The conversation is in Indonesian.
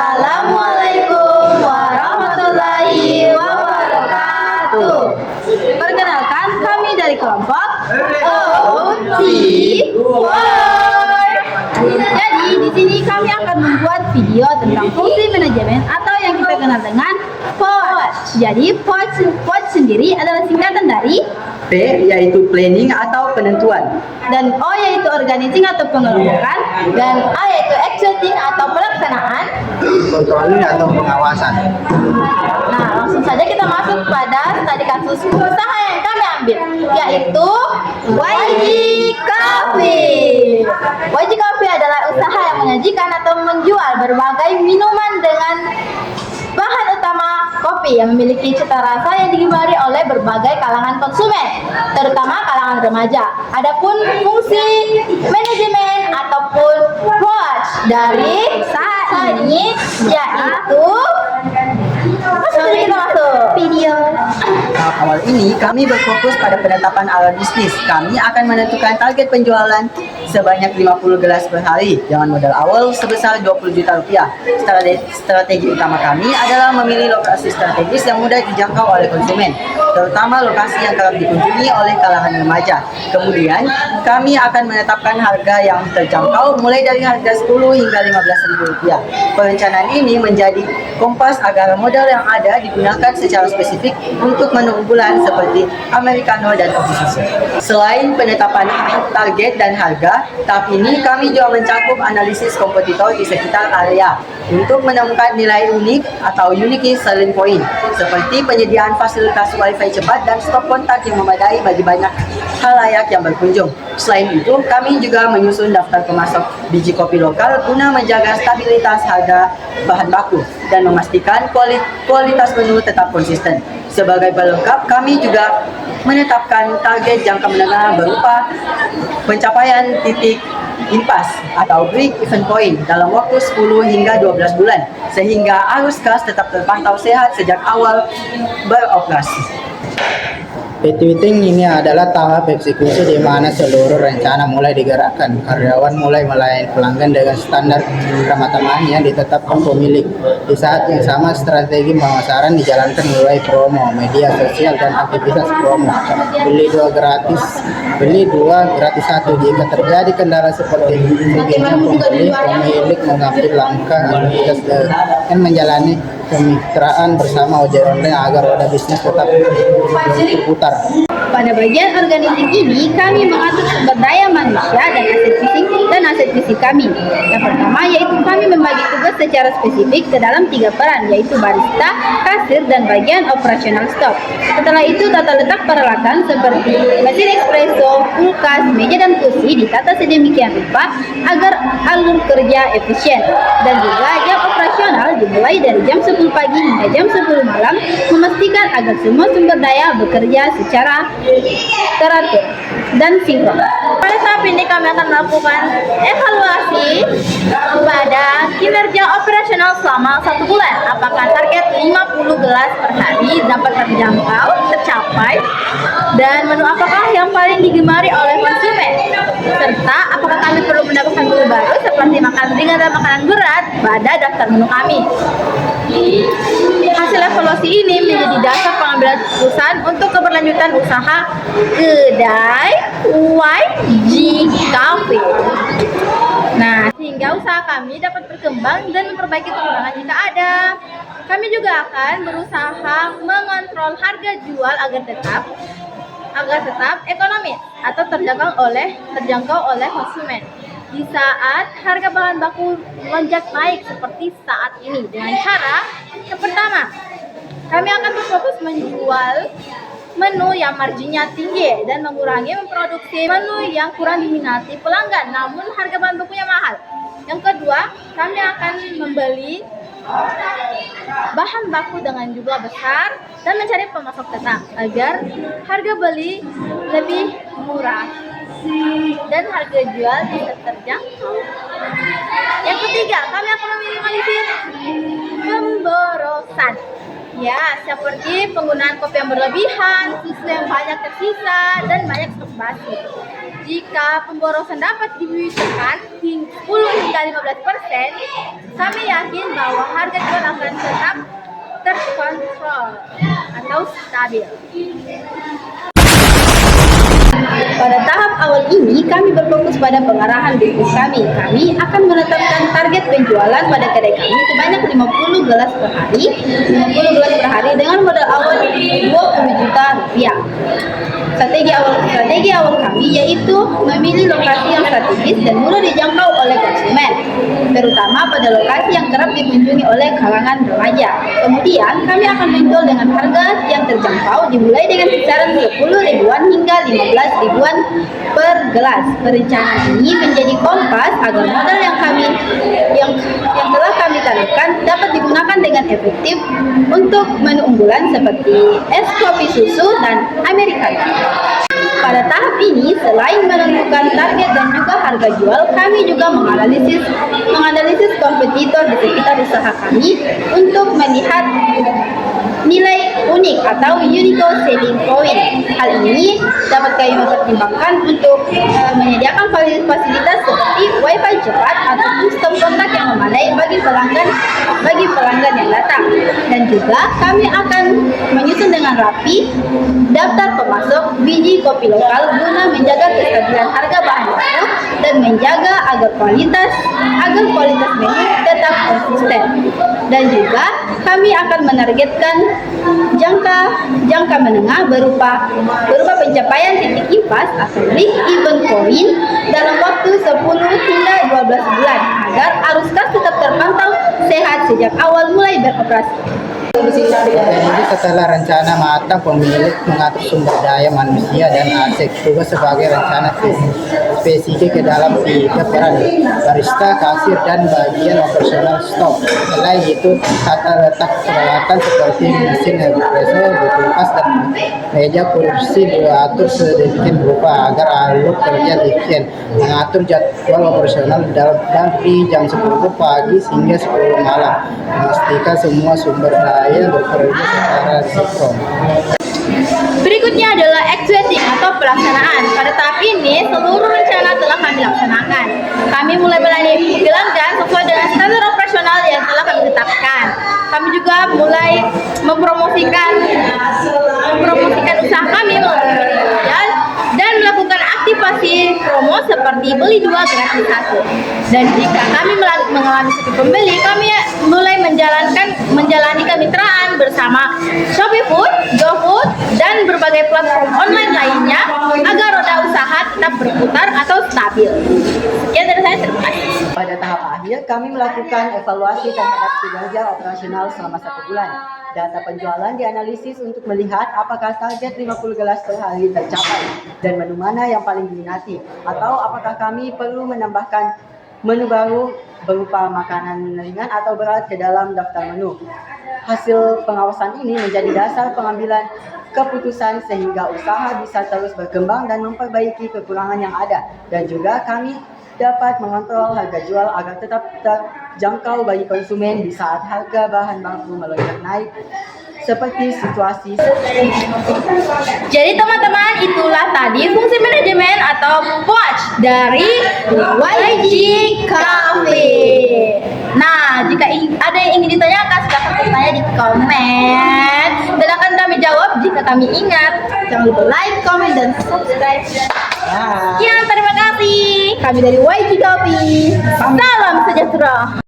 Assalamualaikum warahmatullahi wabarakatuh. Perkenalkan, kami dari kelompok OT4. Jadi di sini kami akan membuat video tentang fungsi manajemen atau yang kita kenal dengan POACH. Jadi POACH sendiri adalah singkatan dari P yaitu planning atau penentuan, dan O yaitu organizing atau pengelompokan, dan A yaitu executing atau pelaksanaan, kontrolin atau pengawasan. Nah, langsung saja kita masuk pada studi kasus usaha yang kami ambil, yaitu YG Coffee. YG Coffee adalah usaha yang menyajikan atau menjual berbagai minuman dengan bahan utama kopi yang memiliki cita rasa yang digemari oleh berbagai kalangan konsumen, terutama kalangan remaja. Adapun fungsi manajemen ataupun POACH dari usaha ini yaitu kita masuk video. Awal ini kami berfokus pada penetapan arah bisnis. Kami akan menentukan target penjualan sebanyak 50 gelas per hari dengan modal awal sebesar 20 juta rupiah. Strategi utama kami adalah memilih lokasi strategis yang mudah dijangkau oleh konsumen, terutama lokasi yang kerap dikunjungi oleh kalangan remaja. Kemudian, kami akan menetapkan harga yang terjangkau mulai dari harga 10 hingga 15.000 rupiah. Perencanaan ini menjadi kompas agar modal yang ada digunakan secara spesifik untuk menu unggulan seperti Americano dan Coffee Susu. Selain penetapan target dan harga, tahap ini kami juga mencakup analisis kompetitor di sekitar area untuk menemukan nilai unik atau unique selling point seperti penyediaan fasilitas wifi cepat dan stop kontak yang memadai bagi banyak khalayak yang berkunjung. Selain itu, kami juga menyusun daftar pemasok biji kopi lokal guna menjaga stabilitas harga bahan baku dan memastikan kualitas menu tetap konsisten. Sebagai pelengkap, kami juga menetapkan target jangka menengah berupa pencapaian titik impas atau break even point dalam waktu 10 hingga 12 bulan sehingga arus kas tetap terpantau sehat sejak awal beroperasi. Pivoting ini adalah tahap eksekusi di mana seluruh rencana mulai digerakkan, karyawan mulai melayani pelanggan dengan standar ramah tamah yang ditetapkan pemilik. Di saat yang sama, strategi pemasaran dijalankan mulai promo, media sosial, dan aktivitas promo. Beli dua gratis satu. Jika terjadi kendala seperti tingginya pemilik mengambil langkah aktivitas dan menjalani kemitraan bersama ojek online agar roda bisnis tetap berputar. Pada bagian organizing ini, kami mengatur sumber daya manusia dan aset fisik kami. Yang pertama yaitu kami membagi tugas secara spesifik ke dalam 3 peran, yaitu barista, kasir, dan bagian operasional stok. Setelah itu, tata letak peralatan seperti mesin espresso, kulkas, meja, dan kursi ditata sedemikian rupa agar alur kerja efisien. Dan juga jam operasional dimulai dari jam 10 pagi hingga jam 10 malam, memastikan agar semua sumber daya bekerja secara teratur dan sinkron. Pada tahap ini kami akan melakukan evaluasi pada kinerja operasional selama 1 bulan. Apakah target 50 gelas per hari dapat tercapai, dan menu apakah yang paling digemari oleh konsumen, serta apakah kami perlu mendapatkan menu baru seperti makanan ringan dan makanan berat pada daftar menu kami. Hasil evaluasi ini menjadi dasar pengambilan keputusan untuk keberlanjutan usaha kedai YG Coffee. Nah, sehingga usaha kami dapat berkembang dan memperbaiki kekurangan jika ada. Kami juga akan berusaha mengontrol harga jual agar tetap ekonomis atau terjangkau oleh konsumen. Di saat harga bahan baku melonjak naik seperti saat ini, dengan cara yang pertama, kami akan berfokus menjual menu yang marginnya tinggi dan mengurangi memproduksi menu yang kurang diminati pelanggan namun harga bahan bakunya mahal. Yang kedua, kami akan membeli bahan baku dengan jumlah besar dan mencari pemasok tetap agar harga beli lebih murah dan harga jual bisa terjangkau. Yang ketiga, kami akan meminimalisir pemborosan. Ya, seperti penggunaan kopi yang berlebihan, susu yang banyak tersisa, dan banyak stok basi. jika pemborosan dapat diwujudkan 10 hingga 15%, kami yakin bahwa harga jual akan tetap terkontrol atau stabil. Pada tahap awal ini, kami berfokus pada pengarahan bisnis kami. Kami akan menetapkan target penjualan pada kedai kami sebanyak 50 gelas per hari, 50 gelas per hari dengan modal awal 20 juta rupiah. Strategi awal kami yaitu memilih lokasi yang strategis dan mudah dijangkau oleh konsumen, terutama pada lokasi yang kerap dikunjungi oleh kalangan remaja. Kemudian, kami akan menjual dengan harga yang terjangkau dimulai dengan kisaran 10 ribuan hingga 15 ribuan per gelas. Perencanaan ini menjadi kompas agar modal yang telah kami taruhkan dapat digunakan dengan efektif untuk menu unggulan seperti es kopi susu dan americano. Pada tahap ini, selain menentukan target dan juga harga jual, kami juga menganalisis kompetitor di sekitar usaha kami untuk melihat nilai unik atau unique selling point. Hal ini dapat kami mempertimbangkan untuk menyediakan fasilitas seperti wifi cepat atau sistem kontak yang memadai bagi pelanggan yang datang. Dan juga kami akan menyusun dengan rapi daftar pemasok biji kopi lokal guna menjaga kestabilan harga bahan baku dan menjaga agar kualitas menu tetap konsisten. Dan juga kami akan menargetkan jangka menengah berupa pencapaian titik impas atau break even point dalam waktu 10 hingga 12 bulan agar arus kas tetap terpantau sehat sejak awal mulai beroperasi. Jadi setelah rencana matang, pemilik mengatur sumber daya manusia dan aset tugas sebagai rencana spesifik ke dalam 3 peran: barista, kasir, dan bagian operasional stok. Selain itu, tata letak peralatan seperti mesin espresso, kulkas, dan meja kursi diatur sedemikian rupa agar alur kerja efisien. Mengatur jadwal operasional dari jam 10 pagi hingga 10 malam. Memastikan semua sumber daya bekerja secara sinkron. Berikutnya adalah executing atau pelaksanaan. Pada tahap ini, seluruh rencana telah kami laksanakan. Kami mulai melayani pelanggan sesuai dengan standar operasional yang telah kami tetapkan. Kami juga mulai mempromosikan usaha kami melalui media sosial dan melakukan aktivasi promo seperti beli 2 gratis 1. Dan jika kami mengalami sepi pembeli, kami mulai menjalani kemitraan bersama Shopee Food, GoFood, dan berbagai platform online lainnya agar roda usaha tetap berputar atau stabil. Sekian dari saya, terima kasih. Pada tahap akhir, kami melakukan evaluasi terhadap kinerja operasional selama 1 bulan. Data penjualan dianalisis untuk melihat apakah target 50 gelas per hari tercapai dan menu mana yang paling diminati, atau apakah kami perlu menambahkan menu baru berupa makanan ringan atau berat ke dalam daftar menu. Hasil pengawasan ini menjadi dasar pengambilan keputusan sehingga usaha bisa terus berkembang dan memperbaiki kekurangan yang ada, dan juga kami dapat mengontrol harga jual agar tetap terjangkau bagi konsumen di saat harga bahan baku melonjak naik seperti situasi. Jadi teman-teman, itulah tadi fungsi manajemen atau POACH dari YG Cafe. Nah, jika ada yang ingin ditanyakan, silahkan bertanya di komen dan akan kami jawab jika kami ingat. Jangan lupa like, comment, dan subscribe. Sekian, terima kasih. Kami dari YG Cafe. Salam sejahtera.